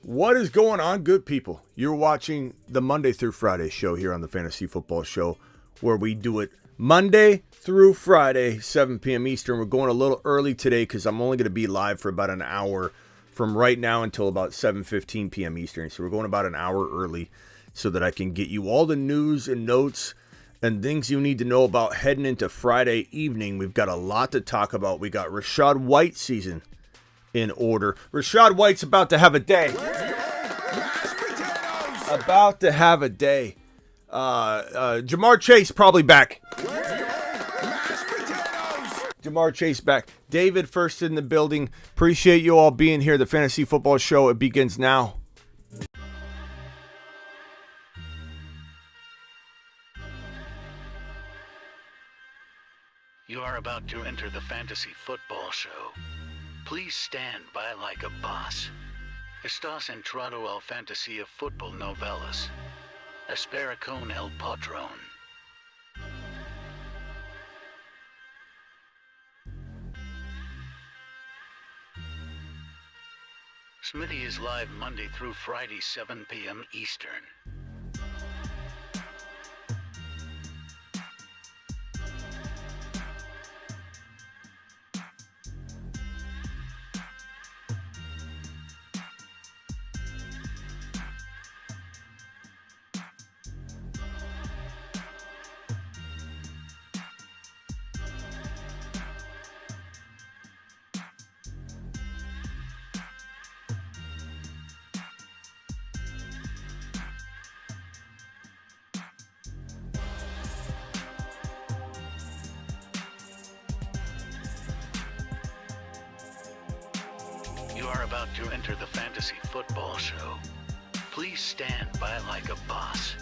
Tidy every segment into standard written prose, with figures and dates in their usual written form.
What is going on, good people? You're watching the Monday through Friday show here on the Fantasy Football Show, where we do it Monday through Friday, 7 p.m. Eastern. We're going a little early today because I'm only going to be live for about an hour from right now until about 7:15 p.m. Eastern. So we're going about an hour early so that I can get you all the news and notes and things you need to know about heading into Friday evening. We've got a lot to talk about. We got Rachaad White season in order. Rachaad White's about to have a day. About to have a day. Jamar Chase probably back. Jamar Chase back. David first in the building. Appreciate you all being here. The Fantasy Football Show, it begins now. You are about to enter the Fantasy Football Show. Please stand by like a boss. Estás entrado al fantasía fútbol novelas. Espera con el patrón. Smitty is live Monday through Friday, 7 p.m. Eastern. You are about to enter the Fantasy Football Show. Please stand by like a boss.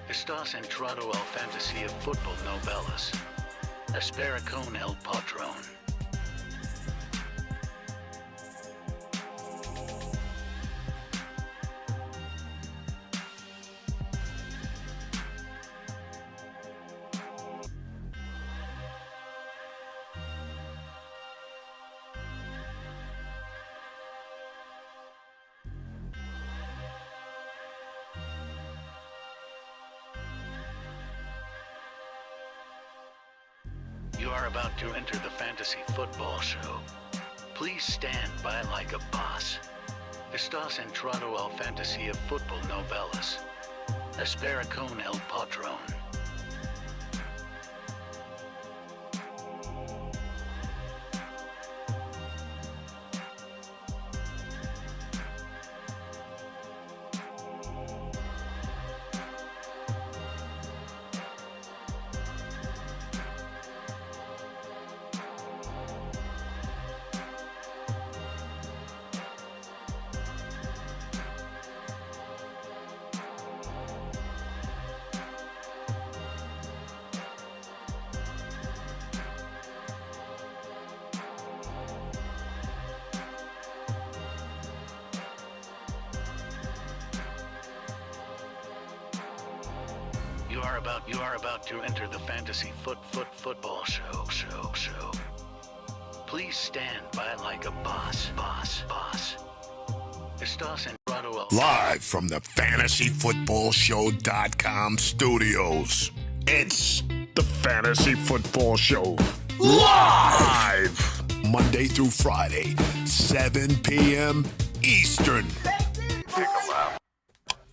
Estás entrado al fantasía fútbol novelas. Espera con el patrón. You are about to enter the Fantasy Football Show. Please stand by like a boss. Estás entrado al fantasía fútbol novelas. Espera con el patrón. You are about to enter the Fantasy Football Show. Please stand by like a boss. Estás entrado al... Live from the FantasyFootballShow.com studios. It's the Fantasy Football Show. Live! Monday through Friday, 7 p.m. Eastern.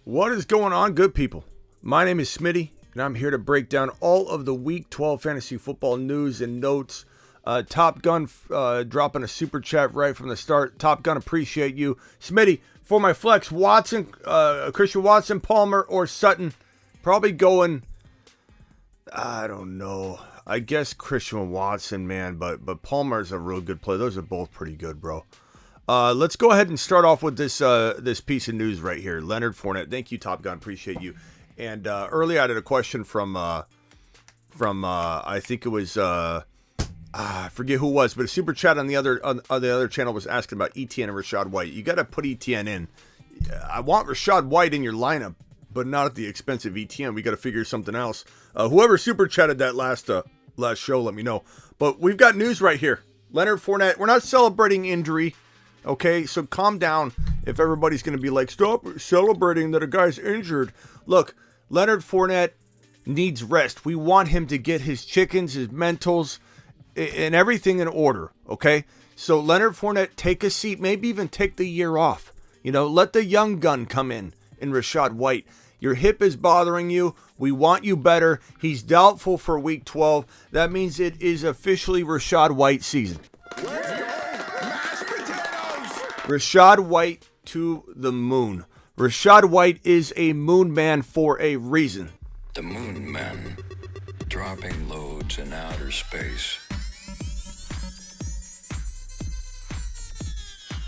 What is going on, good people? My name is Smitty, and I'm here to break down all of the Week 12 fantasy football news and notes. Top Gun dropping a super chat right from the start. Top Gun, appreciate you. Smitty, for my flex, Watson, Christian Watson, Palmer, or Sutton. Probably going, I don't know. I guess Christian Watson, man, but Palmer's a real good play. Those are both pretty good, bro. Let's go ahead and start off with this piece of news right here. Leonard Fournette. Thank you, Top Gun. Appreciate you. And earlier I had a question from I think it was I forget who it was, but a super chat on the other channel was asking about ETN and Rachaad White. You got to put ETN in. I want Rachaad White in your lineup, but not at the expense of ETN. We got to figure something else. Whoever super chatted that last show, let me know. But we've got news right here. Leonard Fournette. We're not celebrating injury. Okay, so calm down if everybody's going to be like, stop celebrating that a guy's injured. Look, Leonard Fournette needs rest. We want him to get his chickens, his mentals, and everything in order, okay? So Leonard Fournette, take a seat, maybe even take the year off. Let the young gun come in Rachaad White. Your hip is bothering you. We want you better. He's doubtful for week 12. That means it is officially Rachaad White season. Rachaad White to the moon. Rachaad White is a moon man for a reason. The moon men dropping loads in outer space.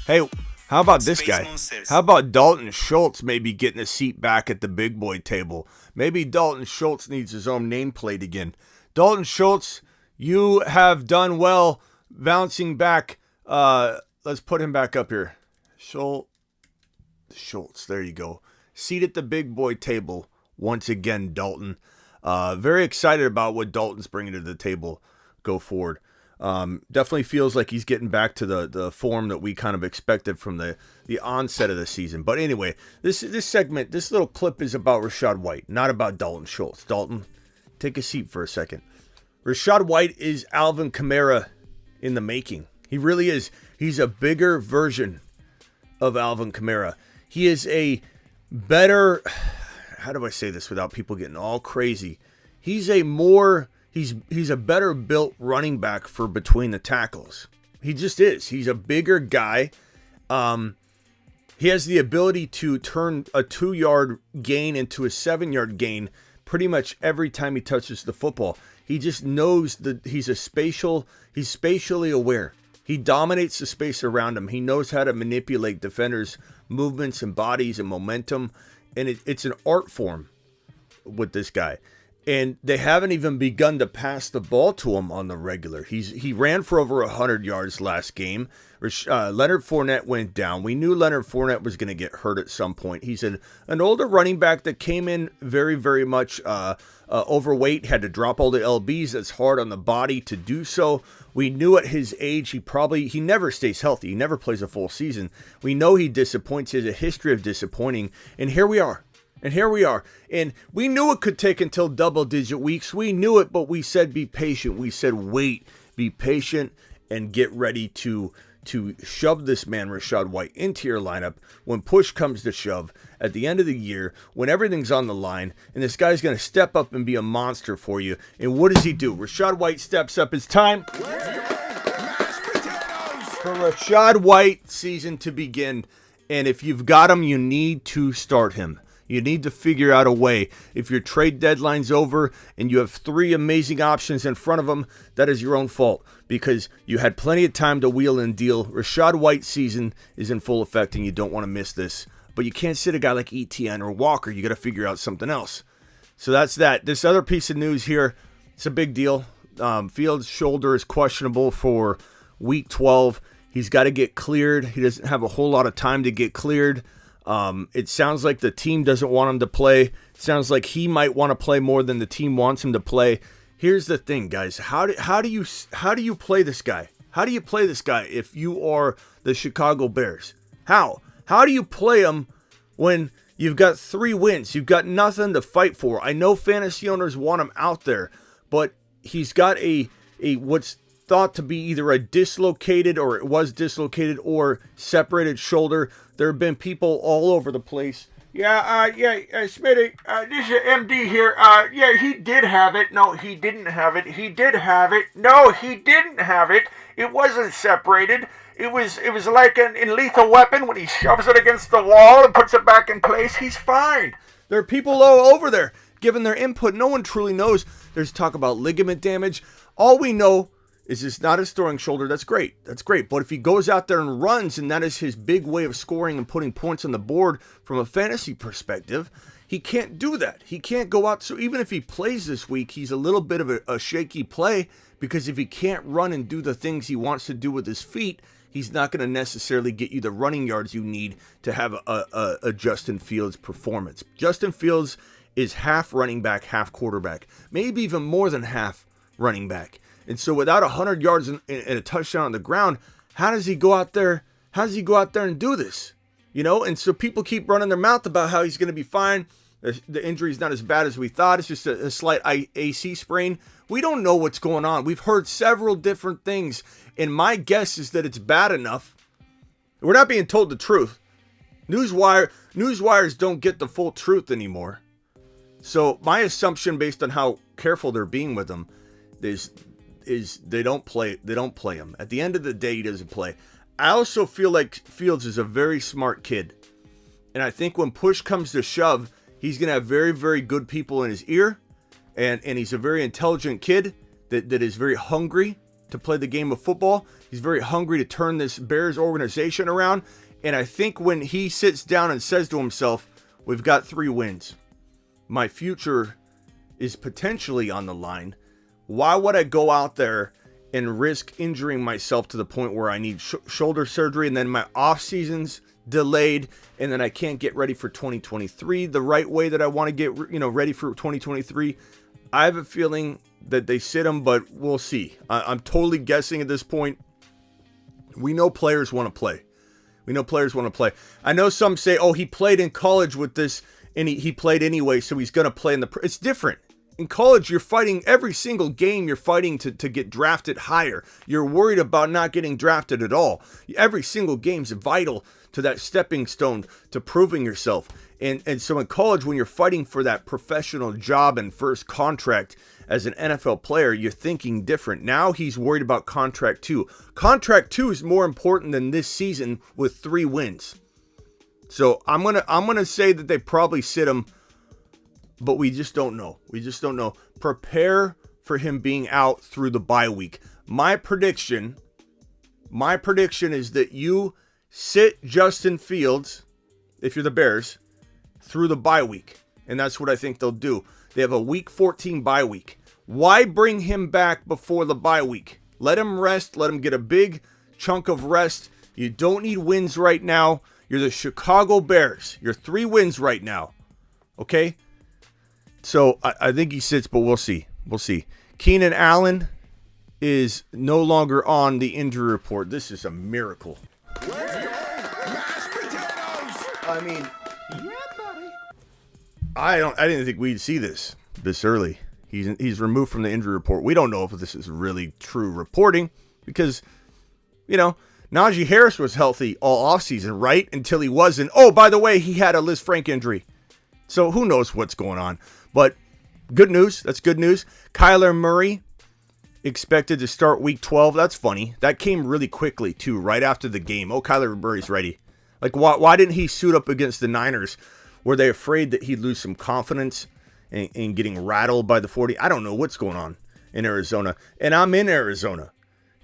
Hey, how about this guy? How about Dalton Schultz maybe getting a seat back at the big boy table? Maybe Dalton Schultz needs his own nameplate again. Dalton Schultz, you have done well bouncing back. Let's put him back up here. Schultz, there you go. Seat at the big boy table once again, Dalton. Very excited about what Dalton's bringing to the table go forward. Definitely feels like he's getting back to the form that we kind of expected from the onset of the season. But anyway, this segment, this little clip is about Rachaad White, not about Dalton Schultz. Dalton, take a seat for a second. Rachaad White is Alvin Kamara in the making. He really is. He's a bigger version of Alvin Kamara. He is a better, how do I say this without people getting all crazy? He's a better built running back for between the tackles. He just is. He's a bigger guy. He has the ability to turn a 2-yard gain into a 7-yard gain pretty much every time he touches the football. He just knows that he's spatially aware. He dominates the space around him. He knows how to manipulate defenders' movements and bodies and momentum. And it's an art form with this guy. And they haven't even begun to pass the ball to him on the regular. He ran for over 100 yards last game. Leonard Fournette went down. We knew Leonard Fournette was going to get hurt at some point. He's an older running back that came in very, very much overweight, had to drop all the LBs. That's hard on the body to do so. We knew at his age he never stays healthy. He never plays a full season. We know he disappoints. He has a history of disappointing. And here we are. And we knew it could take until double-digit weeks. We knew it, but we said be patient. We said wait, be patient, and get ready to shove this man, Rachaad White, into your lineup when push comes to shove at the end of the year, when everything's on the line, and this guy's going to step up and be a monster for you. And what does he do? Rachaad White steps up. It's time for Rachaad White season to begin. And if you've got him, you need to start him. You need to figure out a way. If your trade deadline's over and you have 3 amazing options in front of them, that is your own fault because you had plenty of time to wheel and deal. Rachaad White's season is in full effect and you don't want to miss this. But you can't sit a guy like ETN or Walker. You got to figure out something else. So that's that. This other piece of news here, it's a big deal. Fields' shoulder is questionable for week 12. He's got to get cleared. He doesn't have a whole lot of time to get cleared. It sounds like the team doesn't want him to play. It sounds like he might want to play more than the team wants him to play. Here's the thing, guys. How do you play this guy? How do you play this guy if you are the Chicago Bears? How do you play him when you've got 3 wins? You've got nothing to fight for. I know fantasy owners want him out there, but he's got a what's thought to be either a dislocated or it was dislocated or separated shoulder. There have been people all over the place. Smitty, this is MD here. He did have it. No, he didn't have it. He did have it. No, he didn't have it. It wasn't separated. It was like in Lethal Weapon when he shoves it against the wall and puts it back in place. He's fine. There are people all over there giving their input. No one truly knows. There's talk about ligament damage. All we know is it's not his throwing shoulder. That's great. But if he goes out there and runs, and that is his big way of scoring and putting points on the board from a fantasy perspective, he can't do that. He can't go out. So even if he plays this week, he's a little bit of a shaky play because if he can't run and do the things he wants to do with his feet, he's not going to necessarily get you the running yards you need to have a Justin Fields performance. Justin Fields is half running back, half quarterback, maybe even more than half running back. And so without 100 yards and a touchdown on the ground, how does he go out there How does he go out there and do this? And so people keep running their mouth about how he's going to be fine. The injury's not as bad as we thought. It's just a slight AC sprain. We don't know what's going on. We've heard several different things, and my guess is that it's bad enough. We're not being told the truth. Newswires don't get the full truth anymore. So my assumption, based on how careful they're being with him, is they don't play him. At the end of the day, he doesn't play. I also feel like Fields is a very smart kid, and I think when push comes to shove, he's going to have very, very good people in his ear, and he's a very intelligent kid that is very hungry to play the game of football. He's very hungry to turn this Bears organization around, and I think when he sits down and says to himself, we've got 3 wins, my future is potentially on the line, why would I go out there and risk injuring myself to the point where I need shoulder surgery, and then my off season's delayed, and then I can't get ready for 2023 the right way that I want to get ready for 2023. I have a feeling that they sit him, but we'll see. I'm totally guessing at this point. We know players want to play. I know some say, oh, he played in college with this, and he played anyway, so he's going to play in the... It's different. In college, you're fighting every single game. You're fighting to get drafted higher. You're worried about not getting drafted at all. Every single game's vital to that stepping stone to proving yourself. And so in college, when you're fighting for that professional job and first contract as an NFL player, you're thinking different. Now he's worried about contract 2. Contract 2 is more important than this season with 3 wins. So I'm gonna say that they probably sit him, but we just don't know. Prepare for him being out through the bye week. My prediction is that you sit Justin Fields, if you're the Bears, through the bye week. And that's what I think they'll do. They have a week 14 bye week. Why bring him back before the bye week? Let him rest. Let him get a big chunk of rest. You don't need wins right now. You're the Chicago Bears. You're 3 wins right now. Okay? So I think he sits, but we'll see. Keenan Allen is no longer on the injury report. This is a miracle. Mashed potatoes! I mean, yeah, buddy. I didn't think we'd see this early. He's removed from the injury report. We don't know if this is really true reporting because, Najee Harris was healthy all offseason, right? Until he wasn't. Oh, by the way, he had a Liz Frank injury. So who knows what's going on. But good news. That's good news. Kyler Murray expected to start week 12. That's funny. That came really quickly, too, right after the game. Oh, Kyler Murray's ready. Like, why didn't he suit up against the Niners? Were they afraid that he'd lose some confidence in getting rattled by the 40? I don't know what's going on in Arizona. And I'm in Arizona.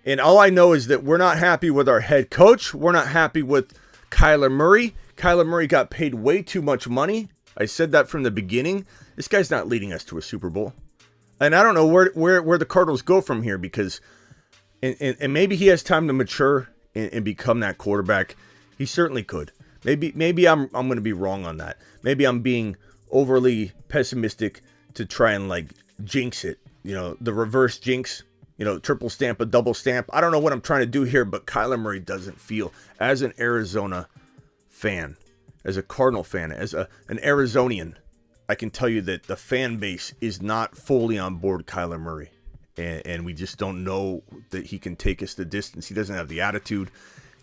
And all I know is that we're not happy with our head coach. We're not happy with Kyler Murray. Kyler Murray got paid way too much money. I said that from the beginning. This guy's not leading us to a Super Bowl. And I don't know where the Cardinals go from here because and maybe he has time to mature and become that quarterback. He certainly could. Maybe I'm going to be wrong on that. Maybe I'm being overly pessimistic to try and like jinx it. The reverse jinx. Triple stamp, a double stamp. I don't know what I'm trying to do here, but Kyler Murray doesn't feel, as an Arizona fan, as a Cardinal fan, as an Arizonian, I can tell you that the fan base is not fully on board Kyler Murray. And we just don't know that he can take us the distance. He doesn't have the attitude.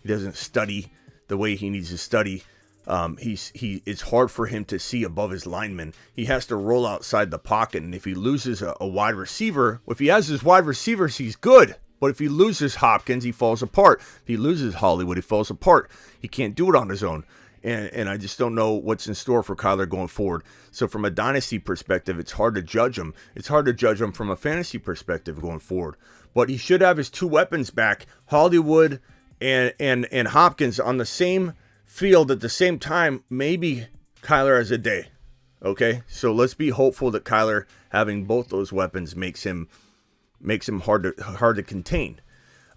He doesn't study the way he needs to study. It's hard for him to see above his linemen. He has to roll outside the pocket, and if he loses a wide receiver, if he has his wide receivers, he's good. But if he loses Hopkins, he falls apart. If he loses Hollywood, he falls apart. He can't do it on his own. And I just don't know what's in store for Kyler going forward. So from a dynasty perspective, it's hard to judge him. It's hard to judge him from a fantasy perspective going forward. But he should have his 2 weapons back, Hollywood and Hopkins, on the same field at the same time. Maybe Kyler has a day. Okay, so let's be hopeful that Kyler having both those weapons makes him hard to contain.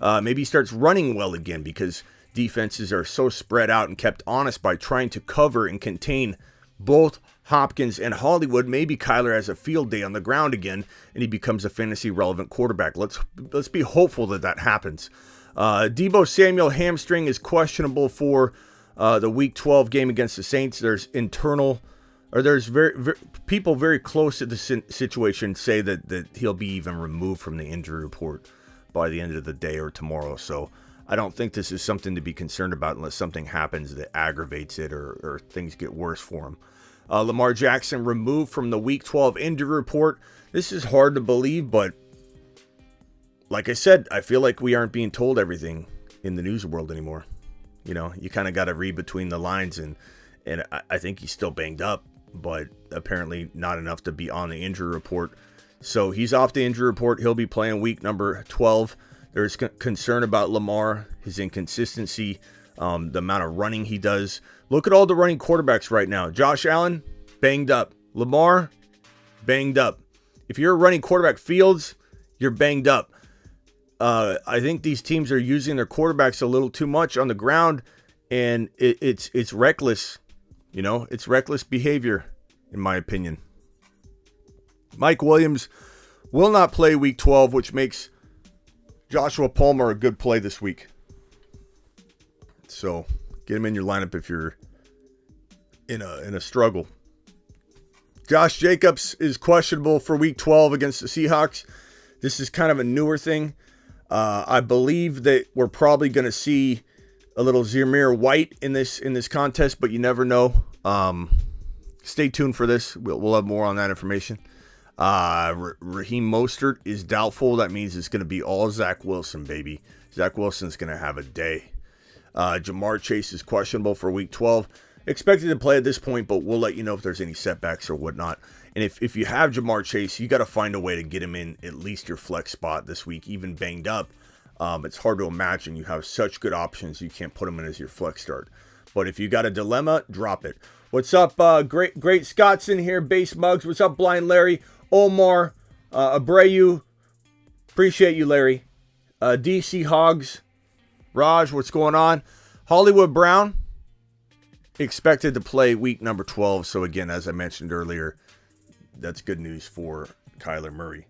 Maybe he starts running well again because defenses are so spread out and kept honest by trying to cover and contain both Hopkins and Hollywood. Maybe Kyler has a field day on the ground again and he becomes a fantasy relevant quarterback. Let's be hopeful that happens. Deebo Samuel hamstring is questionable for the Week 12 game against the Saints. There's people very close to the situation say that he'll be even removed from the injury report by the end of the day or tomorrow. So I don't think this is something to be concerned about unless something happens that aggravates it or things get worse for him. Lamar Jackson removed from the Week 12 injury report. This is hard to believe, but like I said, I feel like we aren't being told everything in the news world anymore. You know, you kind of got to read between the lines, and I think he's still banged up, but apparently not enough to be on the injury report. So he's off the injury report. He'll be playing week number 12. There's concern about Lamar, his inconsistency, the amount of running he does. Look at all the running quarterbacks right now. Josh Allen, banged up. Lamar, banged up. If you're a running quarterback, Fields, you're banged up. I think these teams are using their quarterbacks a little too much on the ground, and it's reckless. You know, it's reckless behavior, in my opinion. Mike Williams will not play Week 12, which makes Joshua Palmer a good play this week. So get him in your lineup if you're in a struggle. Josh Jacobs is questionable for Week 12 against the Seahawks. This is kind of a newer thing. I believe that we're probably going to see a little Zamir White in this contest, but you never know. Stay tuned for this. We'll have more on that information. Raheem Mostert is doubtful. That means it's going to be all Zach Wilson, baby. Zach Wilson's going to have a day. Jamar Chase is questionable for Week 12. Expected to play at this point, but we'll let you know if there's any setbacks or whatnot. And if you have Jamar Chase, you got to find a way to get him in at least your flex spot this week, even banged up. It's hard to imagine you have such good options you can't put him in as your flex start. But if you got a dilemma, drop it. What's up, Great Scott's in here, Base Mugs. What's up, Blind Larry? Omar, Abreu. Appreciate you, Larry. DC Hogs. Raj, what's going on? Hollywood Brown expected to play week number 12. So again, as I mentioned earlier, that's good news for Kyler Murray.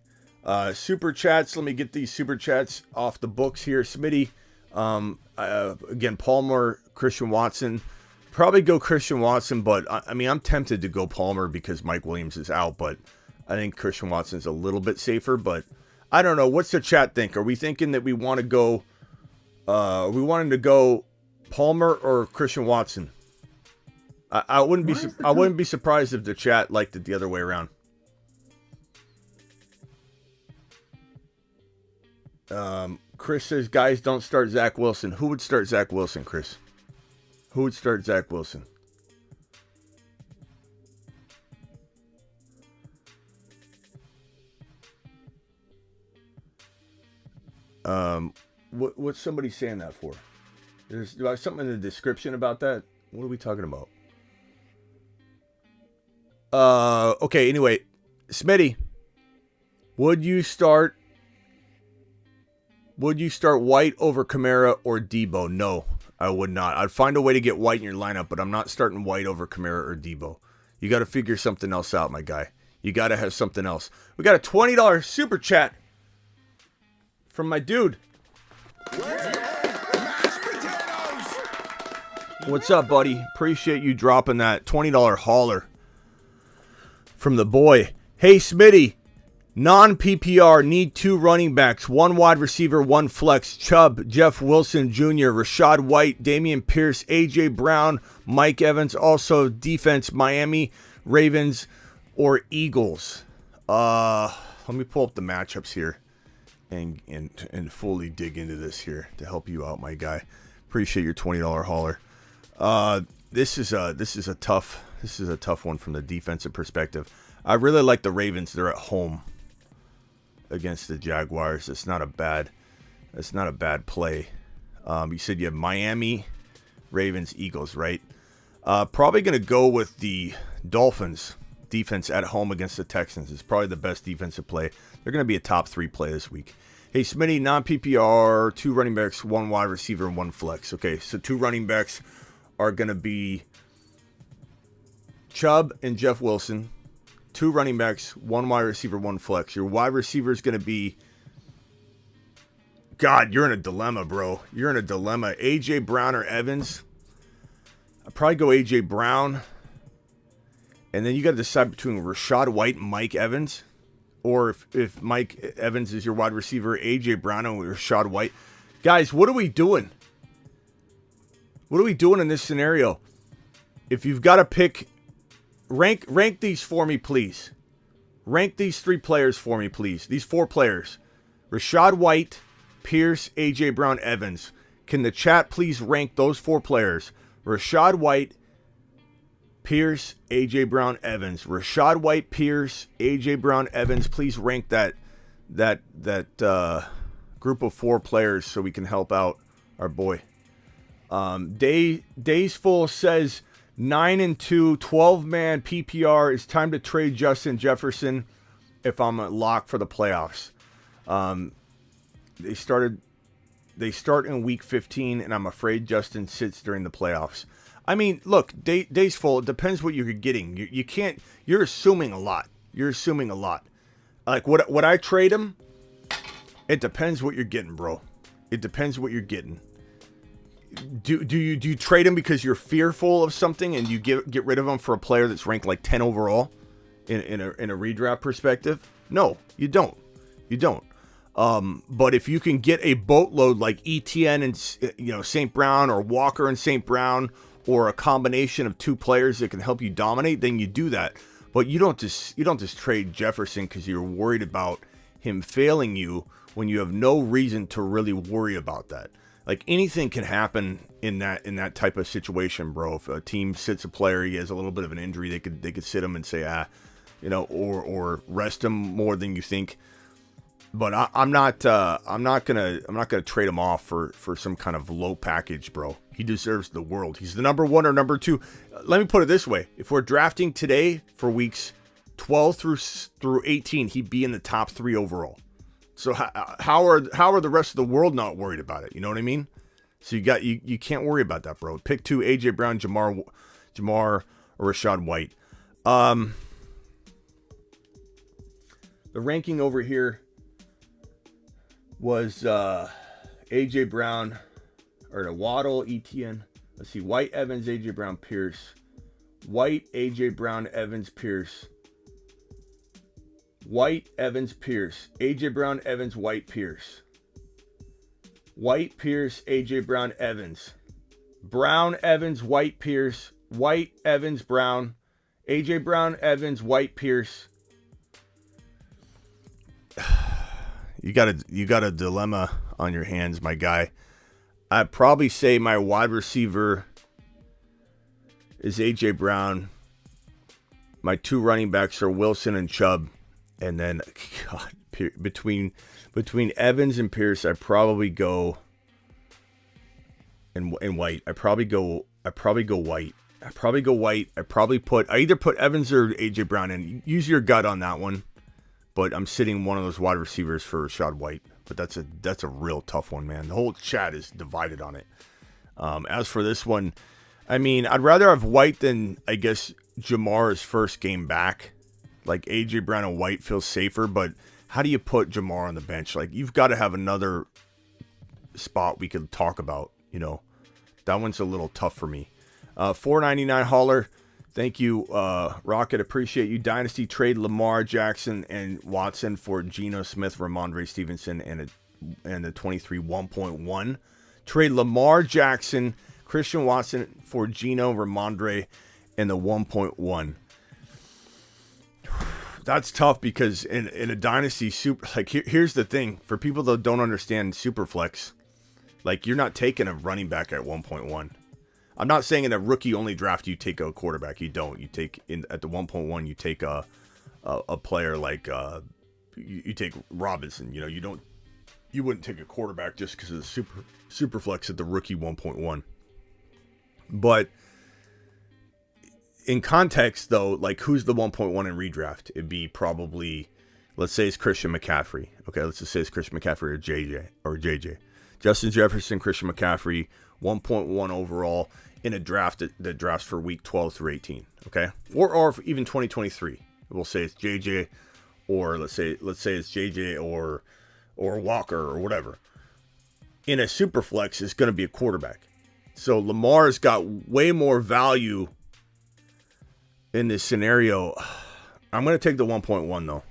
Super chats. Let me get these super chats off the books here. Smitty. Again, Palmer, Christian Watson. Probably go Christian Watson, but I mean, I'm tempted to go Palmer because Mike Williams is out, but I think Christian Watson's a little bit safer, but I don't know. What's the chat think? Are we thinking that we want to go, are we wanting to go Palmer or Christian Watson? I wouldn't be surprised if the chat liked it the other way around. Chris says, guys, don't start Zach Wilson. Who would start Zach Wilson, Chris? Who would start Zach Wilson? What's somebody saying that for? There's something in the description about that. What are we talking about? Okay, anyway, Smitty, would you start White over Kamara or Debo? No, I would not. I'd find a way to get White in your lineup, but I'm not starting White over Kamara or Debo. You got to figure something else out, my guy. You got to have something else. We got a $20 super chat from my dude. What's up, buddy? Appreciate you dropping that $20 hauler from the boy. Hey, Smitty. Non-PPR need 2 running backs, 1 wide receiver, 1 flex. Chubb, Jeff Wilson Jr., Rachaad White, Dameon Pierce, A.J. Brown, Mike Evans. Also defense, Miami, Ravens, or Eagles. Let me pull up the matchups here and fully dig into this here to help you out, my guy. Appreciate your $20 hauler. This is a tough one from the defensive perspective. I really like the Ravens. They're at home against the Jaguars. That's not a bad play. You said you have Miami, Ravens, Eagles, right? Probably going to go with the Dolphins defense at home against the Texans. It's probably the best defensive play. They're going to be a top 3 play this week. Hey, Smitty, non-PPR, 2 running backs, 1 wide receiver, and 1 flex. Okay, so 2 running backs are going to be Chubb and Jeff Wilson. 2 running backs, 1 wide receiver, 1 flex. Your wide receiver is going to be God, you're in a dilemma, bro. You're in a dilemma. A.J. Brown or Evans? I'd probably go A.J. Brown. And then you got to decide between Rachaad White and Mike Evans. Or if Mike Evans is your wide receiver, A.J. Brown and Rachaad White. Guys, what are we doing? What are we doing in this scenario? If you've got to pick, rank these for me, please. Rank these 3 players for me, please. These 4 players. Rachaad White, Pierce, A.J. Brown, Evans. Can the chat please rank those 4 players? Rachaad White, Pierce, A.J. Brown, Evans. Rachaad White, Pierce, A.J. Brown, Evans. Please rank that group of 4 players so we can help out our boy. Days Full says 9-2, 12-man PPR. It's time to trade Justin Jefferson if I'm a lock for the playoffs. They start in week 15, and I'm afraid Justin sits during the playoffs. I mean, look, Days Full, it depends what you're getting. You can't, you're assuming a lot. Like, would I trade him? It depends what you're getting, bro. It depends what you're getting. Do you trade him because you're fearful of something and you get rid of him for a player that's ranked like 10 overall in a redraft perspective? No, you don't. But if you can get a boatload like ETN and St. Brown, or Walker and St. Brown, or a combination of 2 players that can help you dominate, then you do that. But you don't just trade Jefferson because you're worried about him failing you when you have no reason to really worry about that. Like, anything can happen in that type of situation, bro. If a team sits a player, he has a little bit of an injury, they could sit him and say, or rest him more than you think. But I'm not gonna trade him off for some kind of low package, bro. He deserves the world. He's the number 1 or number 2. Let me put it this way: if we're drafting today for weeks 12 through 18, he'd be in the top 3 overall. So how are the rest of the world not worried about it? You know what I mean? So you can't worry about that, bro. Pick 2: A.J. Brown, Jamar, or Rachaad White. The ranking over here was A.J. Brown, or the Waddle, ETN. Let's see: White, Evans, A.J. Brown, Pierce. White, A.J. Brown, Evans, Pierce. White, Evans, Pierce. A.J. Brown, Evans, White, Pierce. White, Pierce, A.J. Brown, Evans. Brown, Evans, White, Pierce. White, Evans, Brown. A.J. Brown, Evans, White, Pierce. You got a dilemma on your hands, my guy. I'd probably say my wide receiver is A.J. Brown. My 2 running backs are Wilson and Chubb. And then, God, between Evans and Pierce, I probably go and White. I probably go White. I either put Evans or A.J. Brown in. Use your gut on that one. But I'm sitting one of those wide receivers for Rachaad White. But that's a real tough one, man. The whole chat is divided on it. As for this one, I mean, I'd rather have White than, I guess, Jamar's first game back. Like, A.J. Brown and White feels safer, but how do you put Jamar on the bench? Like, you've got to have another spot we could talk about, That one's a little tough for me. $4.99 Holler. Thank you, Rocket. Appreciate you. Dynasty trade Lamar Jackson and Watson for Geno Smith, Ramondre Stevenson, and the 23 1.1. Trade Lamar Jackson, Christian Watson for Geno, Ramondre, and the 1.1. That's tough because in a dynasty here's the thing for people that don't understand Superflex, like, you're not taking a running back at 1.1. I'm not saying in a rookie only draft you take a quarterback. You don't. You take at the 1.1 you take a player like you take Robinson. You wouldn't take a quarterback just because of the Superflex at the rookie 1.1. But in context, though, like, who's the 1.1 in redraft? It'd be probably, let's say it's Christian McCaffrey. Okay, let's just say it's Christian McCaffrey or JJ. Justin Jefferson, Christian McCaffrey, 1.1 overall in a draft that drafts for week 12 through 18. Okay, or even 2023. We'll say it's JJ, or let's say it's JJ or Walker or whatever. in a super flex is going to be a quarterback. So Lamar's got way more value in this scenario. I'm going to take the 1.1 though.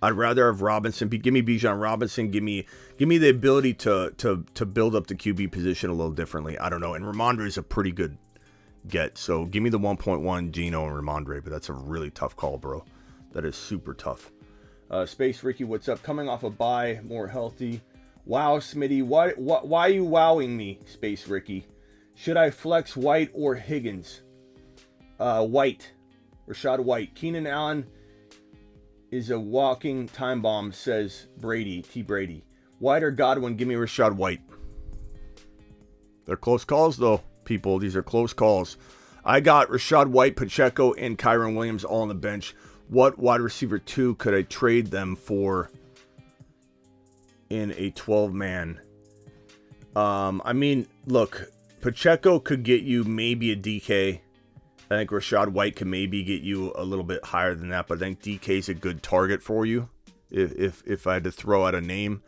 I'd rather have Robinson. Give me Bijan Robinson. Give me the ability to build up the QB position a little differently. I don't know. And Ramondre is a pretty good get. So give me the 1.1 Geno and Ramondre. But that's a really tough call, bro. That is super tough. Space Ricky, what's up? Coming off a bye, more healthy. Wow, Smitty. Why are you wowing me, Space Ricky? Should I flex White or Higgins? White. Rachaad White. Keenan Allen is a walking time bomb, says T. Brady. White or Godwin? Give me Rachaad White. They're close calls, though, people. These are close calls. I got Rachaad White, Pacheco, and Kyron Williams all on the bench. What wide receiver 2 could I trade them for in a 12-man? I mean, look, Pacheco could get you maybe a DK. I think Rachaad White can maybe get you a little bit higher than that, but I think DK is a good target for you if I had to throw out a name.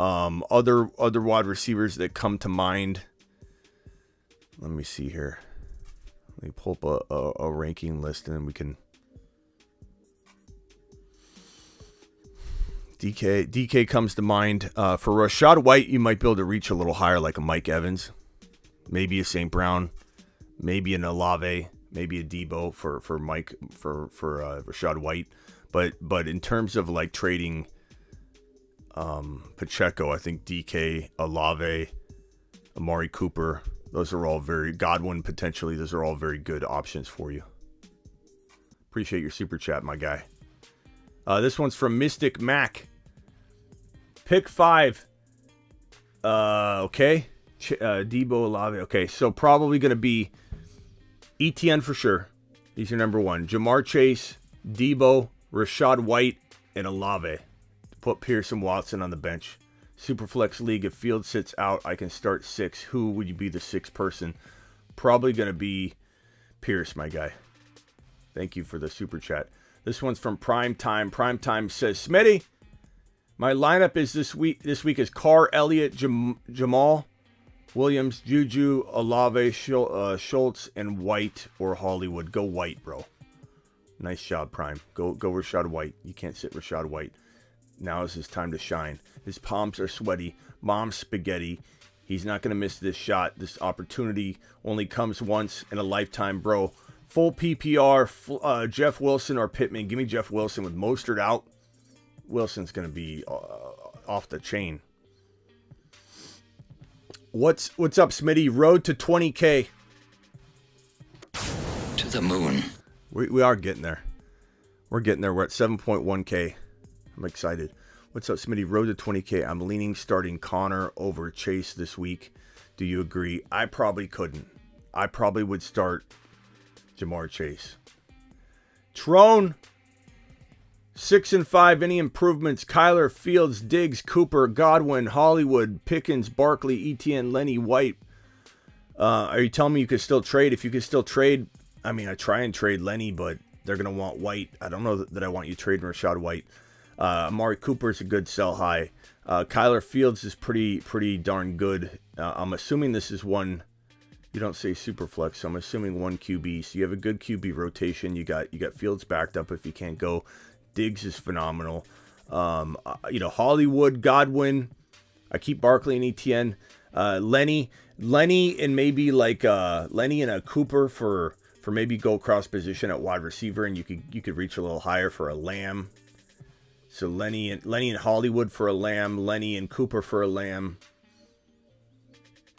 Other wide receivers that come to mind. Let me see here. Let me pull up a ranking list and then we can. DK comes to mind. For Rachaad White, you might be able to reach a little higher, like a Mike Evans, maybe a St. Brown, maybe an Olave. Maybe a Debo for Rachaad White, but in terms of like trading Pacheco, I think DK, Olave, Amari Cooper, those are all Godwin potentially. Those are all very good options for you. Appreciate your super chat, my guy. This one's from Mystic Mac. Pick 5. Okay, Debo, Olave. Okay, so probably gonna be ETN for sure. He's your number 1. Jamar Chase, Debo, Rachaad White, and Olave. Put Pearson Watson on the bench. Superflex League, if Field sits out, I can start 6. Who would you be the 6th person? Probably going to be Pierce, my guy. Thank you for the super chat. This one's from Prime Time. Prime Time says, Smitty, my lineup is this week is Carr, Elliott, Jamal Williams, Juju, Olave, Schultz, and White or Hollywood. Go White, bro. Nice job, Prime. Go Rachaad White. You can't sit Rachaad White. Now is his time to shine. His palms are sweaty. Mom's spaghetti. He's not going to miss this shot. This opportunity only comes once in a lifetime, bro. Full PPR, Jeff Wilson or Pittman. Give me Jeff Wilson with Mostert out. Wilson's going to be off the chain. What's up, Smitty? Road to 20K. To the moon. We are getting there. We're getting there. We're at 7.1K. I'm excited. What's up, Smitty? Road to 20K. I'm leaning starting Connor over Chase this week. Do you agree? I probably couldn't. I probably would start Jamar Chase. Trone. 6-5. Any improvements? Kyler, Fields, Diggs, Cooper, Godwin, Hollywood, Pickens, Barkley, ETN, Lenny, White. Are you telling me you could still trade? If you could still trade, I mean, I try and trade Lenny, but they're going to want White. I don't know that I want you trading Rachaad White. Amari Cooper is a good sell high. Kyler Fields is pretty darn good. I'm assuming this is one. You don't say super flex, so I'm assuming one QB. So you have a good QB rotation. You got Fields backed up if you can't go. Diggs is phenomenal. Hollywood, Godwin. I keep Barkley and ETN. Lenny, and maybe like Lenny and a Cooper for maybe go cross position at wide receiver, and you could reach a little higher for a Lamb. So Lenny and Hollywood for a Lamb. Lenny and Cooper for a Lamb.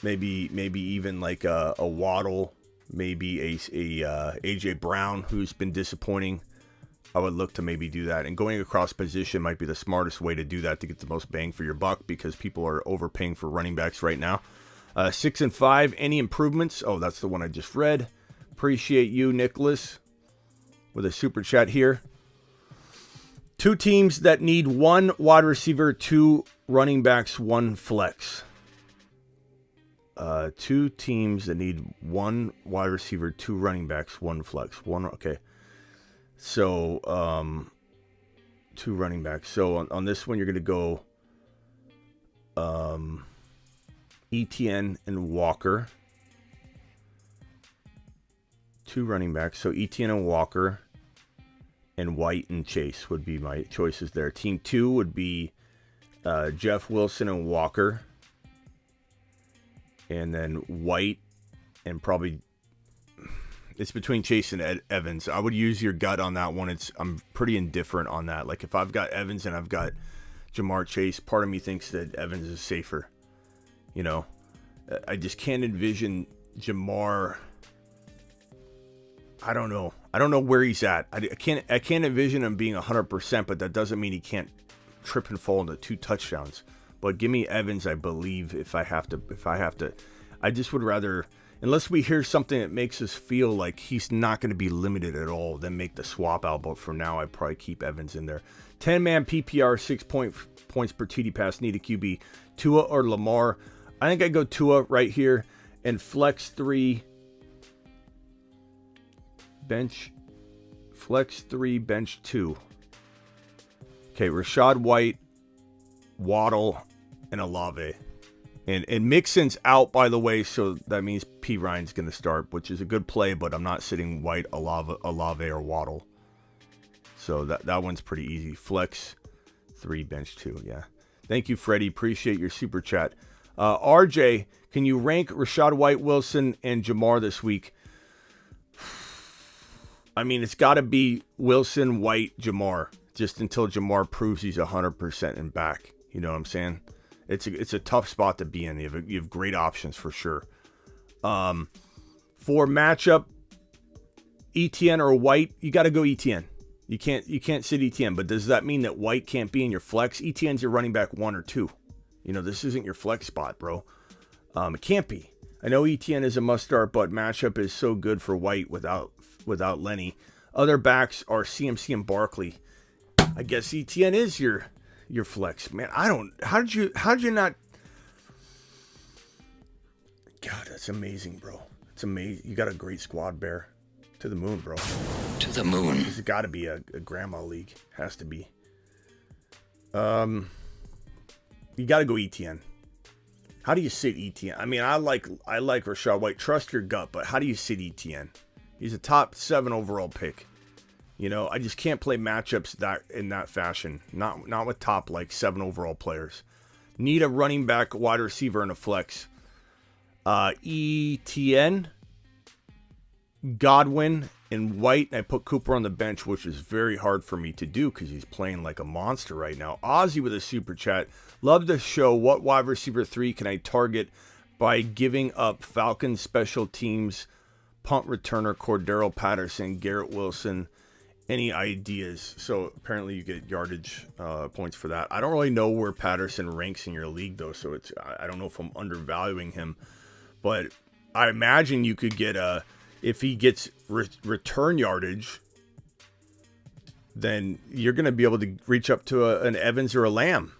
Maybe even like a Waddle. Maybe a AJ Brown, who's been disappointing. I would look to maybe do that. And going across position might be the smartest way to do that to get the most bang for your buck because people are overpaying for running backs right now. 6-5. Any improvements? Oh, that's the one I just read. Appreciate you, Nicholas, with a super chat here. 2 teams that need 1 wide receiver, 2 running backs, 1 flex. 2 teams that need 1 wide receiver, 2 running backs, 1 flex. Okay. So, 2 running backs. So on this one, you're going to go Etienne and Walker. 2 running backs. So Etienne and Walker and White and Chase would be my choices there. Team 2 would be Jeff Wilson and Walker. And then White and probably it's between Chase and Evans. I would use your gut on that one. I'm pretty indifferent on that. Like if I've got Evans and I've got Jamar Chase, part of me thinks that Evans is safer. You know, I just can't envision Jamar. I don't know. I don't know where he's at. I can't envision him being 100%, but that doesn't mean he can't trip and fall into 2 touchdowns. But give me Evans, I believe, if I have to. I just would rather, unless we hear something that makes us feel like he's not going to be limited at all, then make the swap out. But for now, I'd probably keep Evans in there. 10-man PPR, 6 points per TD pass, need a QB. Tua or Lamar. I think I'd go Tua right here. And flex 3, bench 2. Okay, Rachaad White, Waddle, and Olave. And Mixon's out, by the way, so that means P. Ryan's going to start, which is a good play, but I'm not sitting White, Olave, or Waddle. So that one's pretty easy. Flex 3, bench 2, yeah. Thank you, Freddie. Appreciate your super chat. RJ, can you rank Rachaad White, Wilson, and Jamar this week? I mean, it's got to be Wilson, White, Jamar, just until Jamar proves he's 100% and back. You know what I'm saying? It's a tough spot to be in. You have great options for sure. For matchup, Etienne or White, you got to go Etienne. You can't sit Etienne, but does that mean that White can't be in your flex? Etienne's your running back 1 or 2. You know, this isn't your flex spot, bro. It can't be. I know Etienne is a must start, but matchup is so good for White without Lenny. Other backs are CMC and Barkley. I guess Etienne is your flex. Man, how did you not? God, that's amazing, bro. It's amazing. You got a great squad, Bear. To the moon, bro. To the moon. This has got to be a grandma league. Has to be. You got to go Etienne. How do you sit Etienne? I mean, I like Rachaad White. Trust your gut, but how do you sit Etienne? He's a top 7 overall pick. You know, I just can't play matchups in that fashion. Not with top 7 overall players. Need a running back, wide receiver, and a flex. Etienne, Godwin, and White. And I put Cooper on the bench, which is very hard for me to do because he's playing like a monster right now. Ozzy with a super chat. Love the show. What wide receiver 3 can I target by giving up Falcons special teams, punt returner, Cordero Patterson, Garrett Wilson? Any ideas? So apparently you get yardage points for that. I don't really know where Patterson ranks in your league, though, so I don't know if I'm undervaluing him. But I imagine you could get if he gets return yardage, then you're going to be able to reach up to an Evans or a Lamb.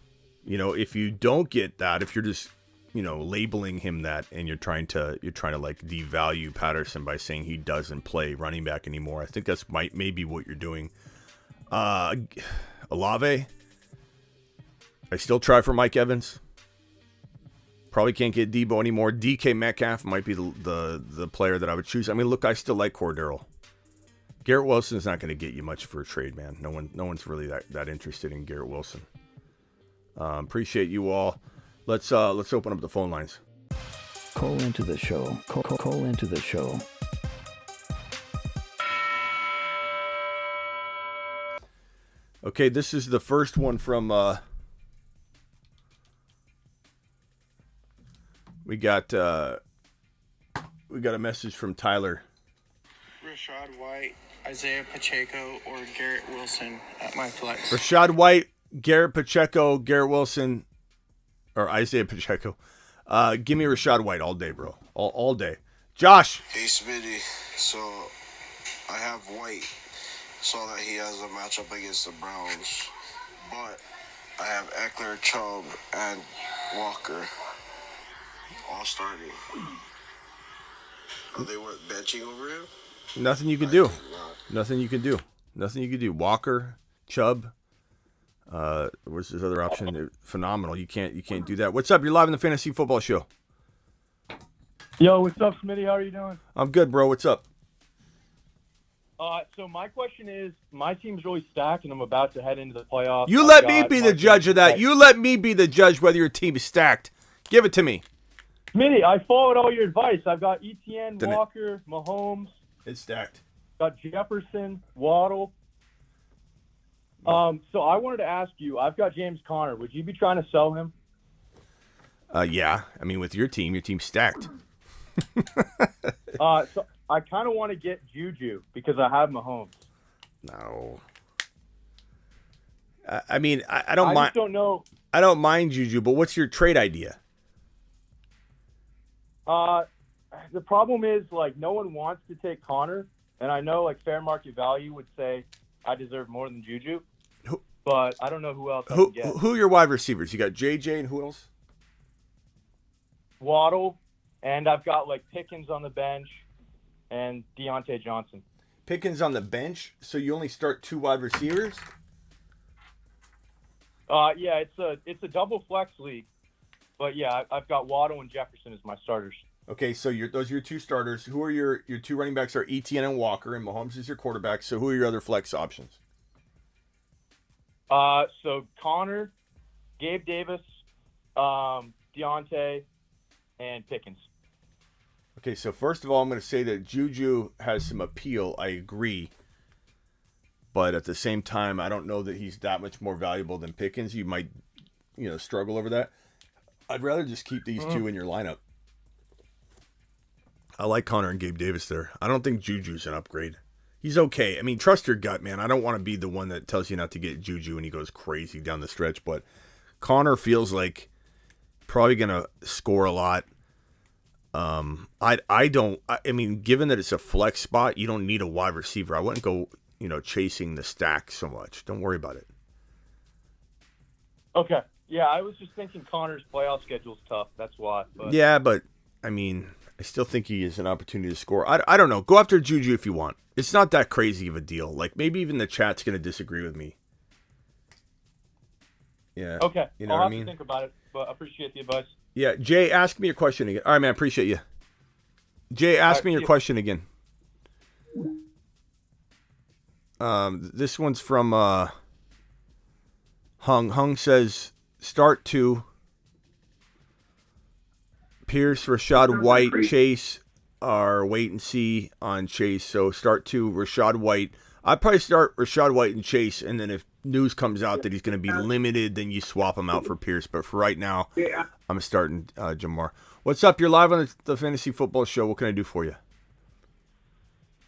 You know, if you don't get that, if you're just, labeling him that and you're trying to devalue Patterson by saying he doesn't play running back anymore, I think that's maybe what you're doing. Olave, I still try for Mike Evans. Probably can't get Debo anymore. DK Metcalf might be the player that I would choose. I mean, look, I still like Cordero. Garrett Wilson is not going to get you much for a trade, man. No one's really that interested in Garrett Wilson. Appreciate you all. Let's open up the phone lines. Call into the show. Call into the show. Okay, this is the first one from we got a message from Tyler. Rachaad White, Isaiah Pacheco, or Garrett Wilson at my flex. Rachaad White, Garrett Pacheco, Garrett Wilson, or Isaiah Pacheco. Give me Rachaad White all day, bro. All day. Josh. Hey, Smitty. So, I have White. Saw that he has a matchup against the Browns. But I have Eckler, Chubb, and Walker all starting. They weren't benching over him? Nothing you can do. Nothing you can do. Walker, Chubb. What's his other option? Phenomenal. You can't do that. What's up? You're live in the Fantasy Football Show. Yo, what's up, Smitty? How are you doing? I'm good, bro. What's up? So my question is, my team's really stacked, and I'm about to head into the playoffs. You I've let me got be the Mark judge of that. Andrews. You let me be the judge whether your team is stacked. Give it to me. Smitty, I followed all your advice. I've got ETN, Didn't it? Walker, Mahomes, It's stacked. got Jefferson, Waddle. So I wanted to ask you, I've got James Conner. Would you be trying to sell him? Yeah. I mean, with your team's stacked. So I kind of want to get Juju because I have Mahomes. No. I mean, I don't I mind. just don't know. I don't mind Juju, but what's your trade idea? The problem is, like, no one wants to take Connor, and I know, like, fair market value would say I deserve more than Juju, but I don't know who else I can get. Who are your wide receivers? You got JJ and who else? Waddle, and I've got, like, Pickens on the bench and Deontay Johnson. Pickens on the bench, so you only start 2 wide receivers? Yeah, it's a double flex league, but yeah, I've got Waddle and Jefferson as my starters. Okay, so those are your 2 starters. Who are your 2 running backs? Are ETN and Walker, and Mahomes is your quarterback. So who are your other flex options? So Connor, Gabe Davis, Deontay, and Pickens. Okay, so first of all, I'm going to say that Juju has some appeal. I agree. But at the same time, I don't know that he's that much more valuable than Pickens. You might, struggle over that. I'd rather just keep these 2 in your lineup. I like Connor and Gabe Davis there. I don't think Juju's an upgrade. He's okay. I mean, trust your gut, man. I don't want to be the one that tells you not to get Juju and he goes crazy down the stretch. But Connor feels like probably going to score a lot. I mean, given that it's a flex spot, you don't need a wide receiver. I wouldn't go, chasing the stack so much. Don't worry about it. Okay. Yeah, I was just thinking Connor's playoff schedule's tough. That's why. But... Yeah, but, I mean, I still think he is an opportunity to score. I don't know. Go after Juju if you want. It's not that crazy of a deal. Like, maybe even the chat's going to disagree with me. Yeah. Okay. You know I'll what I have mean? to think about it, but I appreciate the advice. Yeah, Jay, ask me a question again. All right, man, I appreciate you. Jay, ask me your question again. This one's from Hung. Hung says, start 2. Pierce, Rachaad White, Chase are wait and see on Chase. So start 2, Rachaad White. I'd probably start Rachaad White and Chase, and then if news comes out that he's going to be limited, then you swap him out for Pierce. But for right now, I'm starting Jamar. What's up? You're live on the Fantasy Football Show. What can I do for you?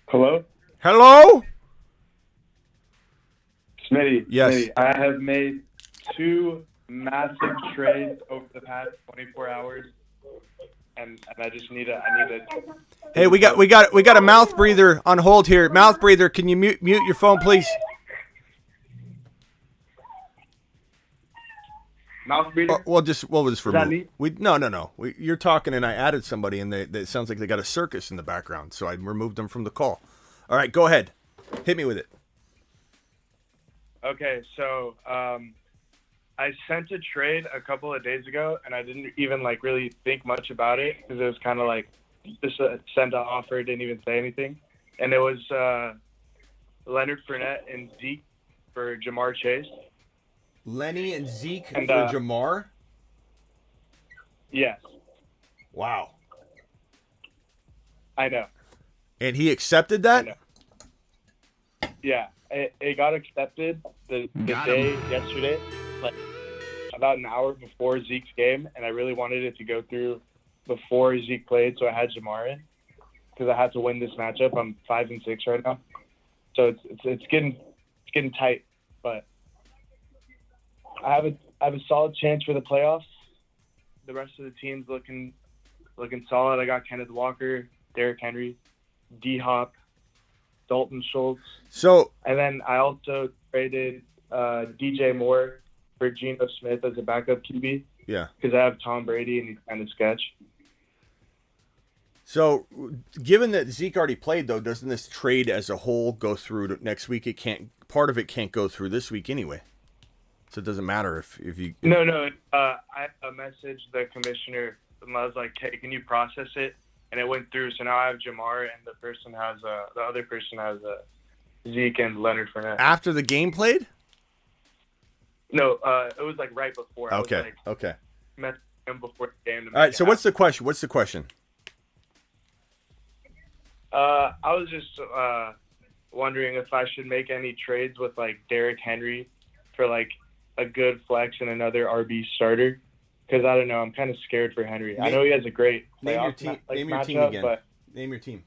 Hello? Hello? Smitty. Yes. Smitty, I have made 2 massive trades over the past 24 hours. And I just need a Hey, we got a mouth breather on hold here. Mouth breather, can you mute your phone, please? mouth breather. We'll just Is that me? remove. No. You're talking, and I added somebody, and it sounds like they got a circus in the background, so I removed them from the call. All right, go ahead, hit me with it. Okay, so I sent a trade a couple of days ago, and I didn't even really think much about it because it was kind of like just sent an offer, didn't even say anything, and it was Leonard Fournette and Zeke for Jamar Chase. Lenny and Zeke And, for Jamar. Yes, Wow. I know. And he accepted that? I know. Yeah, it got accepted the day yesterday, about an hour before Zeke's game, and I really wanted it to go through before Zeke played, so I had Jamar in because I had to win this matchup. I'm 5-6 right now, so it's getting tight, but I have a solid chance for the playoffs. The rest of the team's looking solid. I got Kenneth Walker, Derrick Henry, D-Hop, Dalton Schultz. So, and then I also traded DJ Moore for Geno Smith as a backup QB. Yeah. Because I have Tom Brady and he's kind of sketch. So, given that Zeke already played, though, doesn't this trade as a whole go through next week? Part of it can't go through this week anyway. So it doesn't matter if you. No. I messaged the commissioner and I was like, "Hey, can you process it?" and it went through. So now I have Jamar, and the other person has Zeke and Leonard Fournette. After the game played? No, it was like right before. Okay. I was, like, Okay. messaging him before the game. All right. So what's the question? What's the question? I was just wondering if I should make any trades with like Derrick Henry for like a good flex and another RB starter. Because I don't know, I'm kind of scared for Henry. I know he has a great playoff name your team matchup, again. but Name your team.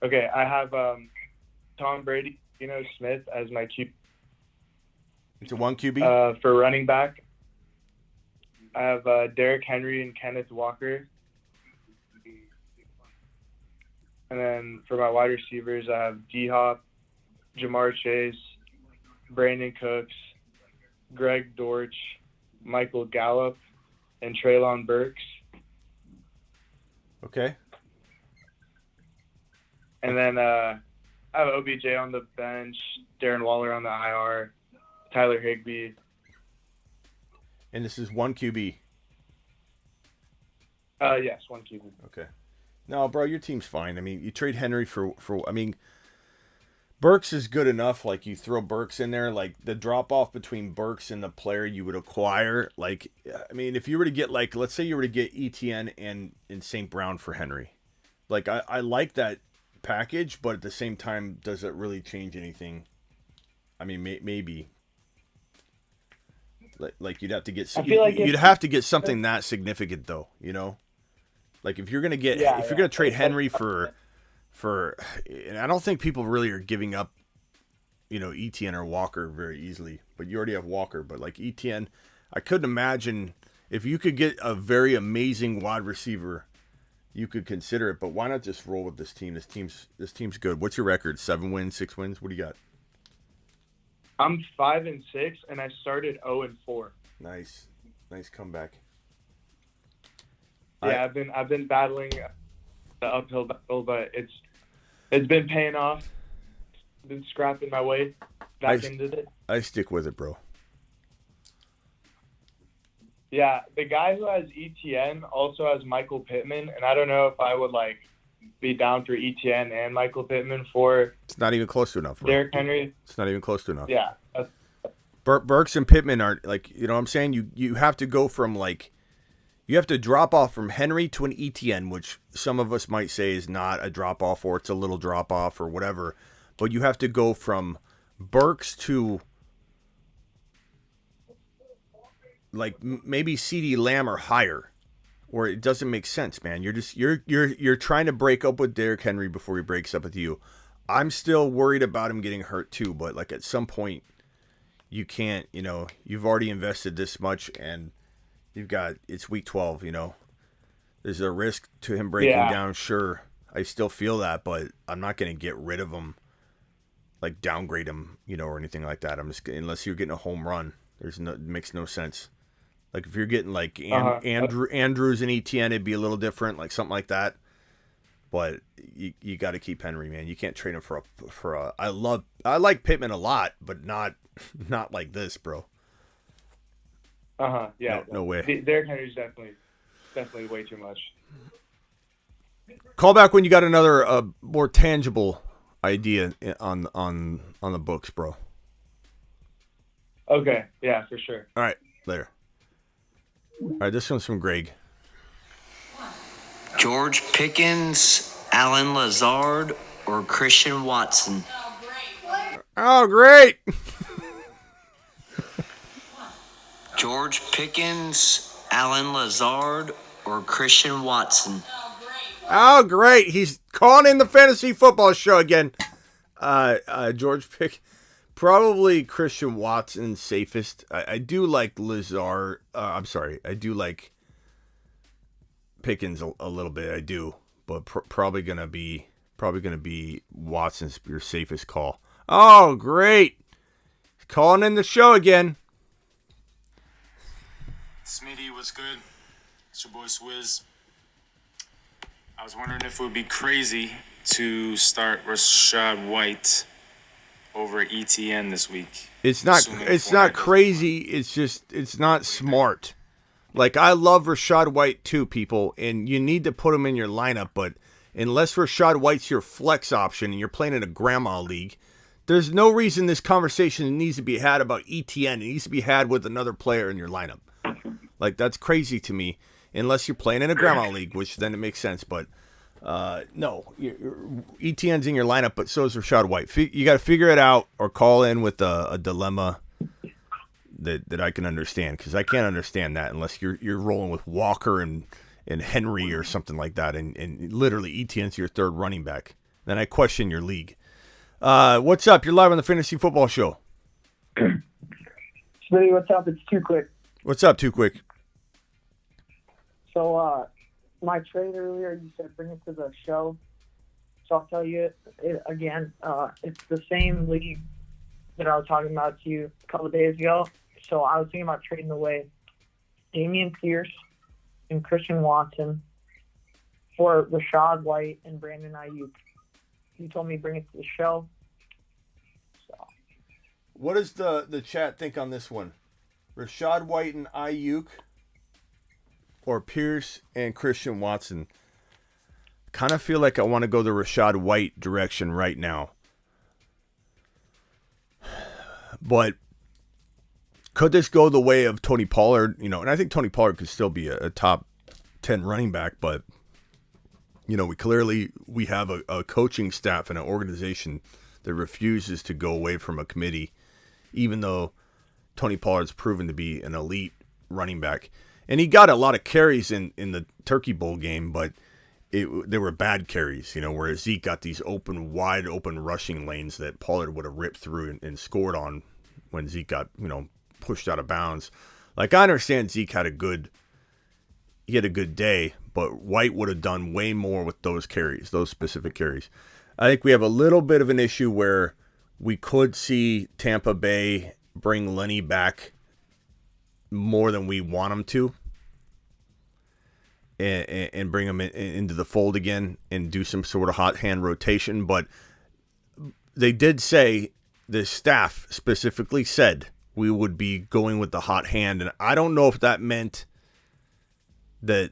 okay, I have Tom Brady, Smith as my QB. It's a 1 QB. For running back, I have Derrick Henry and Kenneth Walker. And then for my wide receivers, I have D-Hop, Jamar Chase, Brandon Cooks, Greg Dortch, Michael Gallup, and Treylon Burks. Okay. And then I have OBJ on the bench, Darren Waller on the IR, Tyler Higbee. And this is 1 QB. Yes, 1 QB. Okay. No, bro, your team's fine. I mean, you trade Henry for I mean, Burks is good enough. Like, you throw Burks in there, like, the drop-off between Burks and the player you would acquire. Like, I mean, if you were to get, like, let's say you were to get ETN and St. Brown for Henry. Like, I like that package, but at the same time, does it really change anything? I mean, maybe. Like you'd have to get you'd have to get something that significant, though, Like, if you're going to get if you're going to trade Henry for and I don't think people really are giving up, ETN or Walker very easily. But you already have Walker. But like ETN, I couldn't imagine if you could get a very amazing wide receiver, you could consider it. But why not just roll with this team? This team's good. What's your record? 7 wins, 6 wins? What do you got? I'm 5-6, and I started 0-4. Nice comeback. Yeah, I've been battling the uphill battle, but it's been paying off. Been scrapping my way back into it. I stick with it, bro. Yeah, the guy who has ETN also has Michael Pittman, and I don't know if I would be down for ETN and Michael Pittman for. It's not even close to enough, bro. Derrick Henry. It's not even close to enough. Yeah. Burks and Pittman aren't what I'm saying? You have to go from you have to drop off from Henry to an ETN, which some of us might say is not a drop off or it's a little drop off or whatever. But you have to go from Burks to maybe CeeDee Lamb or higher, or it doesn't make sense, man. You're trying to break up with Derrick Henry before he breaks up with you. I'm still worried about him getting hurt too, but at some point you can't, you've already invested this much and it's week 12, There's a risk to him breaking down, sure. I still feel that, but I'm not going to get rid of him, downgrade him, or anything like that. Unless you're getting a home run. It makes no sense. If you're getting Andrews and ETN, it'd be a little different, something like that. But you got to keep Henry, man. You can't trade him for a. I like Pittman a lot, but not like this, bro. Yeah. No way. Derrick Henry's definitely way too much. Call back when you got another more tangible idea on the books, bro. Okay. Yeah, for sure. All right. Later. All right. This one's from Greg. George Pickens, Alan Lazard, or Christian Watson? Oh, great. George Pickens, Alan Lazard, or Christian Watson? Oh, great. He's calling in the fantasy football show again. George Pick. Probably Christian Watson safest. I do like Lazard. I'm sorry. I do like Pickens a little bit. I do. But probably gonna be Watson's your safest call. Oh, great. Calling in the show again. Smitty, what's good? It's your boy Swizz. I was wondering if it would be crazy to start Rachaad White over ETN this week. It's not crazy. It's just it's not smart. Like, I love Rachaad White too, people, and you need to put him in your lineup, but unless Rachaad White's your flex option and you're playing in a grandma league, there's no reason this conversation needs to be had about ETN. It needs to be had with another player in your lineup. Like, that's crazy to me, unless you're playing in a grandma league, which then it makes sense, but no, ETN's in your lineup, but so is Rachaad White. You got to figure it out or call in with a dilemma that I can understand, because I can't understand that unless you're rolling with Walker and Henry or something like that, and literally ETN's your third running back. Then I question your league. What's up? You're live on the Fantasy Football Show. Smitty, what's up? It's Too Quick. What's up, Too Quick? So, my trade earlier, you said bring it to the show. So I'll tell you it again. It's the same league that I was talking about to you a couple of days ago. So I was thinking about trading away Dameon Pierce and Christian Watson for Rachaad White and Brandon Ayuk. You told me bring it to the show. So. What does the chat think on this one? Rachaad White and Ayuk or Pierce and Christian Watson? Kind of feel like I want to go the Rachaad White direction right now. But could this go the way of Tony Pollard? You know, and I think Tony Pollard could still be a top 10 running back, but you know, we have a coaching staff and an organization that refuses to go away from a committee, even though Tony Pollard's proven to be an elite running back. And he got a lot of carries in the Turkey Bowl game, but they were bad carries, you know, whereas Zeke got these wide open rushing lanes that Pollard would have ripped through and scored on when Zeke got, you know, pushed out of bounds. Like, I understand Zeke had a good day, but White would have done way more with those carries, those specific carries. I think we have a little bit of an issue where we could see Tampa Bay bring Lenny back more than we want him to, and bring him into the fold again and do some sort of hot hand rotation. But they did say, the staff specifically said, we would be going with the hot hand. And I don't know if that meant that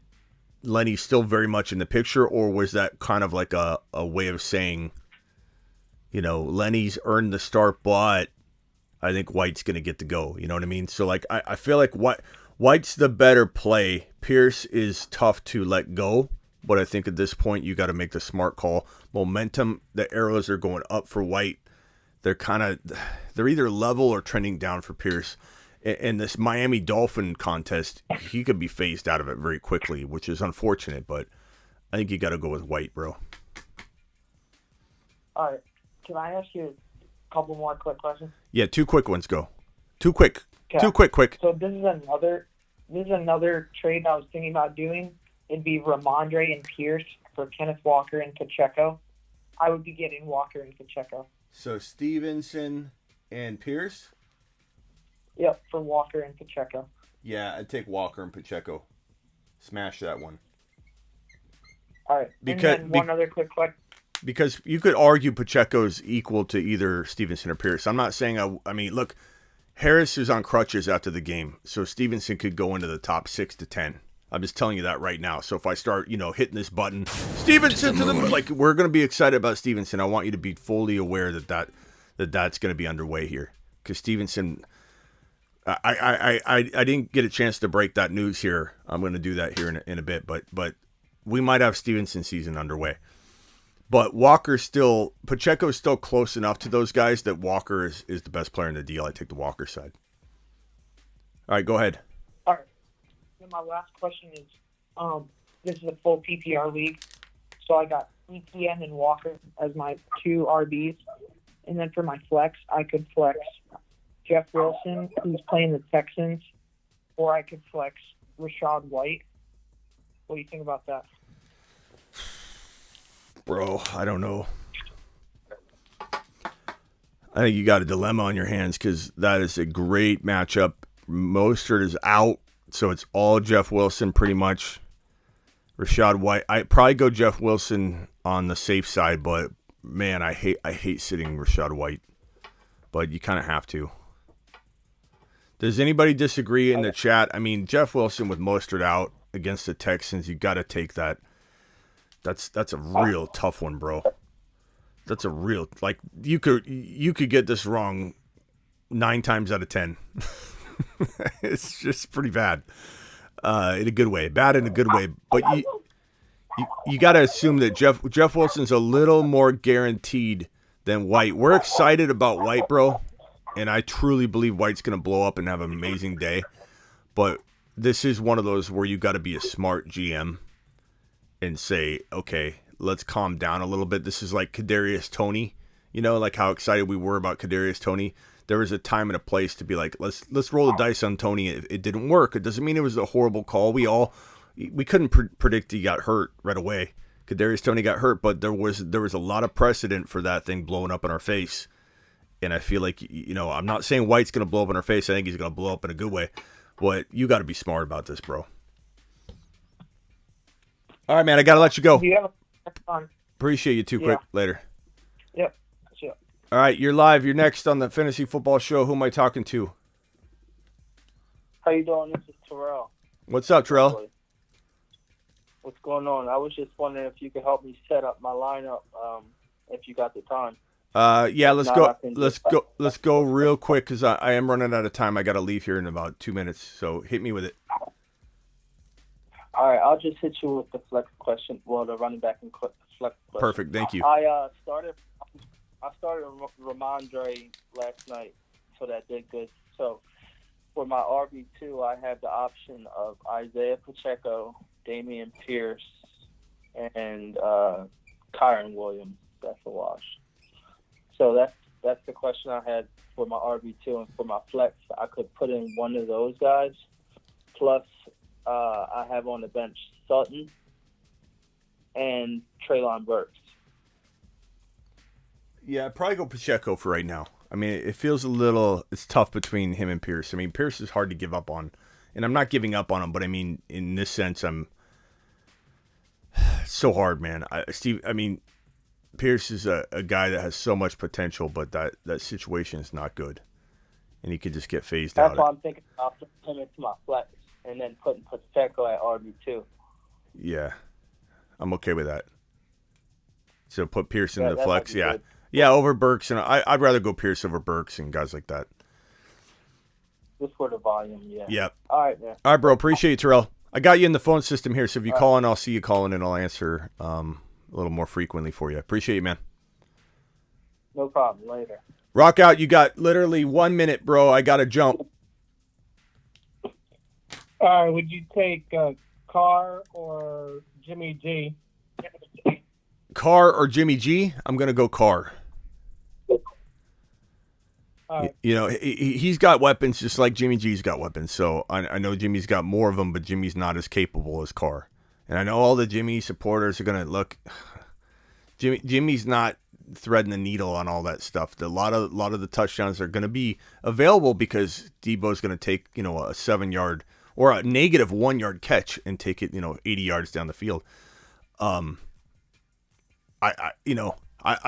Lenny's still very much in the picture, or was that kind of like a way of saying, you know, Lenny's earned the start, but I think White's going to get to go. You know what I mean? So, like, I feel like White's the better play. Pierce is tough to let go, but I think at this point you got to make the smart call. Momentum, the arrows are going up for White. They're either level or trending down for Pierce. In this Miami Dolphin contest, he could be phased out of it very quickly, which is unfortunate, but I think you got to go with White, bro. All right. Can I ask you a couple more quick questions? Yeah, 2 quick ones, go. 2 quick. Okay. 2 quick. So this is another trade I was thinking about doing. It'd be Ramondre and Pierce for Kenneth Walker and Pacheco. I would be getting Walker and Pacheco. So Stevenson and Pierce? Yep, for Walker and Pacheco. Yeah, I'd take Walker and Pacheco. Smash that one. All right. And then one other quick question. Because you could argue Pacheco's equal to either Stevenson or Pierce. I'm not saying, I mean, look, Harris is on crutches after the game, so Stevenson could go into the top 6 to 10. I'm just telling you that right now. So if I start, you know, hitting this button, Stevenson to the moon, like, we're going to be excited about Stevenson. I want you to be fully aware that's going to be underway here. Because Stevenson, I didn't get a chance to break that news here. I'm going to do that here in a bit, but we might have Stevenson season underway. But Pacheco's still close enough to those guys that Walker is the best player in the deal. I take the Walker side. All right, go ahead. All right. And my last question is, this is a full PPR league, so I got ETN and Walker as my 2 RBs. And then for my flex, I could flex Jeff Wilson, who's playing the Texans, or I could flex Rachaad White. What do you think about that? Bro, I don't know. I think you got a dilemma on your hands because that is a great matchup. Mostert is out, so it's all Jeff Wilson pretty much. Rachaad White. I'd probably go Jeff Wilson on the safe side, but man, I hate sitting Rachaad White. But you kind of have to. Does anybody disagree in the chat? I mean, Jeff Wilson with Mostert out against the Texans, you got to take that. That's a real tough one, bro. That's a real, like, you could get this wrong 9 times out of 10. It's just pretty bad, in a good way. Bad in a good way, but you got to assume that Jeff Wilson's a little more guaranteed than White. We're excited about White, bro, and I truly believe White's going to blow up and have an amazing day. But this is one of those where you got to be a smart GM and say, okay, let's calm down a little bit. This is like Kadarius Toney, like how excited we were about Kadarius Toney. There was a time and a place to be like, let's roll the dice on Toney. It didn't work. It doesn't mean it was a horrible call. We couldn't predict he got hurt right away. Kadarius Toney got hurt, but there was a lot of precedent for that thing blowing up in our face. And I feel like, I'm not saying White's going to blow up in our face. I think he's going to blow up in a good way. But you got to be smart about this, bro. All right, man, I got to let you go. Yeah, that's fine. Appreciate you too. Quick. Later. Yep. Sure. All right, you're live. You're next on the Fantasy Football Show. Who am I talking to? How you doing? This is Terrell. What's up, Terrell? What's going on? I was just wondering if you could help me set up my lineup, if you got the time. Yeah, let's go real quick because I am running out of time. I got to leave here in about 2 minutes, so hit me with it. All right, I'll just hit you with the flex question. Well, the running back and flex question. Perfect, thank you. I started Ramondre last night, so that did good. So for my RB2, I have the option of Isaiah Pacheco, Dameon Pierce, and Kyron Williams. That's a wash. So that's the question I had for my RB2, and for my flex, I could put in one of those guys. Plus, I have on the bench Sutton and Treylon Burks. Yeah, I'd probably go Pacheco for right now. I mean, it feels it's tough between him and Pierce. I mean, Pierce is hard to give up on, and I'm not giving up on him, but I mean, in this sense, it's so hard, man. Pierce is a guy that has so much potential, but that situation is not good, and he could just get phased out. That's why I'm thinking about putting him into my flex and then putting Pacheco at RB2. Yeah, I'm okay with that. So put Pierce in the flex, yeah. Good. Yeah, over Burks, and I'd rather go Pierce over Burks and guys like that. Just for the volume, yeah. Yep. All right, man. All right, bro. Appreciate you, Terrell. I got you in the phone system here, so if you call in, I'll see you calling, and I'll answer a little more frequently for you. Appreciate you, man. No problem. Later. Rock out. You got literally 1 minute, bro. I got to jump. All right. Would you take Carr or Jimmy G? Carr or Jimmy G? I'm going to go Carr. He's got weapons just like Jimmy G's got weapons. So I know Jimmy's got more of them, but Jimmy's not as capable as Carr. And I know all the Jimmy supporters are going to look. Jimmy's not threading the needle on all that stuff. A lot of the touchdowns are going to be available because Debo's going to take a 7-yard or a negative 1-yard catch and take it 80 yards down the field. I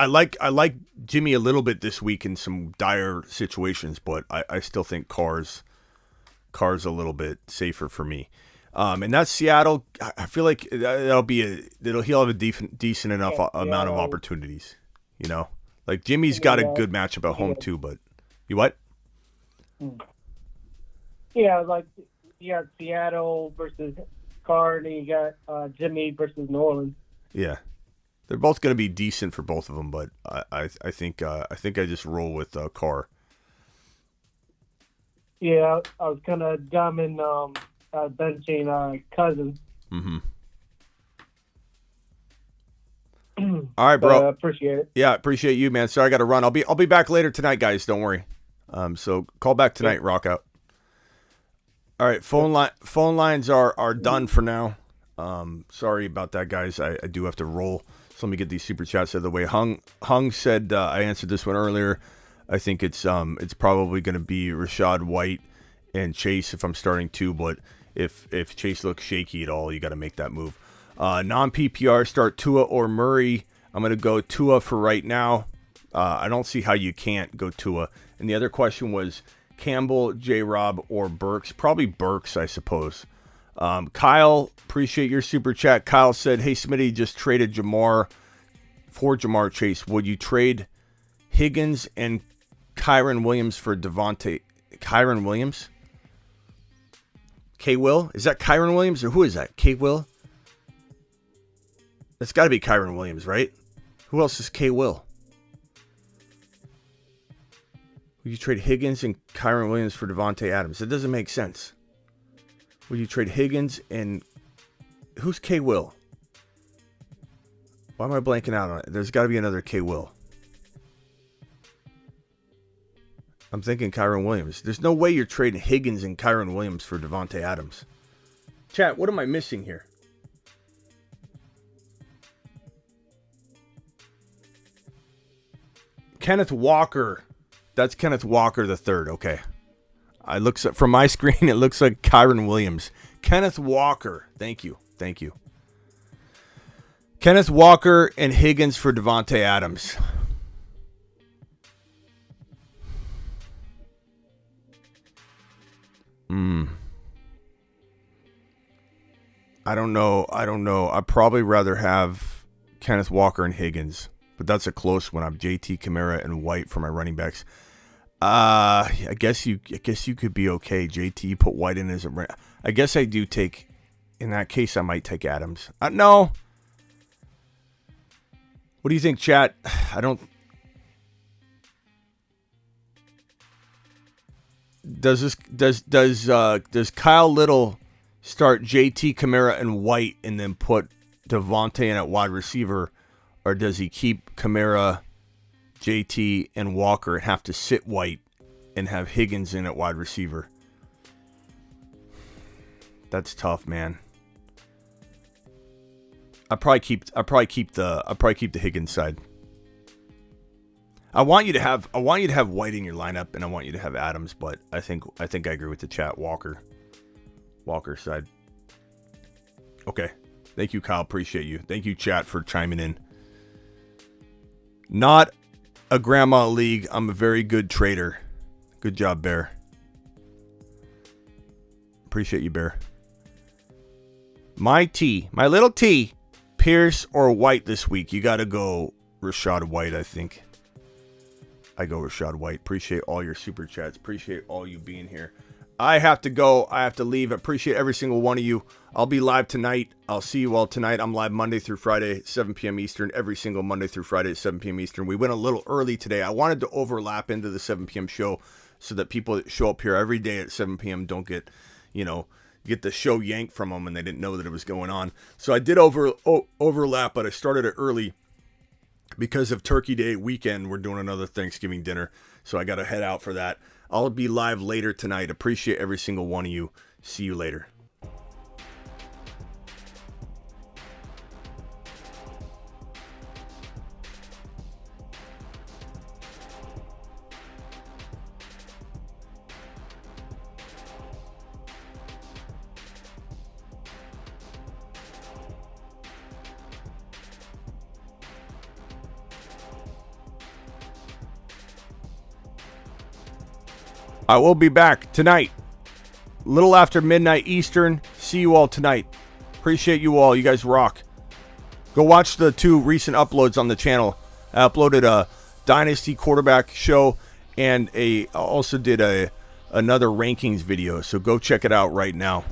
like Jimmy a little bit this week in some dire situations, but I still think Carr's a little bit safer for me. And that's Seattle. I feel like he'll have a decent enough amount of opportunities. Like Jimmy's got a good matchup at home too. But you what? Yeah, like you got Seattle versus Carr, and you got Jimmy versus New Orleans. Yeah. They're both going to be decent for both of them, but I think I just roll with Carr. Yeah, I was kind of dumb in benching Cousins. Mm-hmm. All right, bro. Appreciate it. Yeah, appreciate you, man. Sorry, I got to run. I'll be back later tonight, guys. Don't worry. So call back tonight. Rock out. All right, phone lines are done for now. Sorry about that, guys. I do have to roll. So let me get these super chats out of the way. Hung said I answered this one earlier. I think it's probably going to be Rachaad White and Chase if I'm starting two, but if Chase looks shaky at all, you got to make that move. Non-PPR, start Tua or Murray. I'm going to go Tua for right now. I don't see how you can't go Tua. And the other question was, Campbell, J-Rob, or Burks. Probably Burks, I suppose. Kyle, appreciate your super chat. Kyle said, hey, Smitty just traded Jamar for Jamar Chase. Would you trade Higgins and Kyron Williams for Devontae? Kyron Williams? K-Will? Is that Kyron Williams or who is that? K-Will? That's got to be Kyron Williams, right? Who else is K-Will? Would you trade Higgins and Kyron Williams for Devontae Adams? It doesn't make sense. Would you trade Higgins and... Who's K-Will? Why am I blanking out on it? There's got to be another K-Will. I'm thinking Kyron Williams. There's no way you're trading Higgins and Kyron Williams for Devontae Adams. Chat, what am I missing here? Kenneth Walker. That's Kenneth Walker the third. Okay. From my screen, it looks like Kyron Williams. Kenneth Walker. Thank you. Thank you. Kenneth Walker and Higgins for Devontae Adams. I don't know. I'd probably rather have Kenneth Walker and Higgins, but that's a close one. I'm JT, Kamara, and White for my running backs. I guess you could be okay. JT, you put White in as a. I guess I do take. In that case, I might take Adams. No. What do you think, chat? I don't. Does Kyle Little start JT, Kamara, and White, and then put Devontae in at wide receiver, or does he keep Kamara, JT, and Walker and have to sit White and have Higgins in at wide receiver? That's tough, man. I probably keep the Higgins side. I want you to have White in your lineup, and I want you to have Adams, but I think I agree with the chat. Walker side. Okay. Thank you, Kyle. Appreciate you. Thank you, chat, for chiming in. Not a grandma league. I'm a very good trader. Good job, Bear. Appreciate you, Bear. My little T, Pierce or White this week. You got to go Rachaad White, I think. I go Rachaad White. Appreciate all your super chats. Appreciate all you being here. I have to go. I have to leave. I appreciate every single one of you. I'll be live tonight. I'll see you all tonight. I'm live Monday through Friday, 7 p.m. Eastern. Every single Monday through Friday at 7 p.m. Eastern. We went a little early today. I wanted to overlap into the 7 p.m. show so that people that show up here every day at 7 p.m. don't get the show yanked from them and they didn't know that it was going on. So I did overlap, but I started it early. Because of Turkey Day weekend, we're doing another Thanksgiving dinner, so I got to head out for that. I'll be live later tonight. Appreciate every single one of you. See you later. I will be back tonight, a little after midnight Eastern. See you all tonight. Appreciate you all. You guys rock. Go watch the 2 recent uploads on the channel. I uploaded a Dynasty quarterback show and also did another rankings video. So go check it out right now.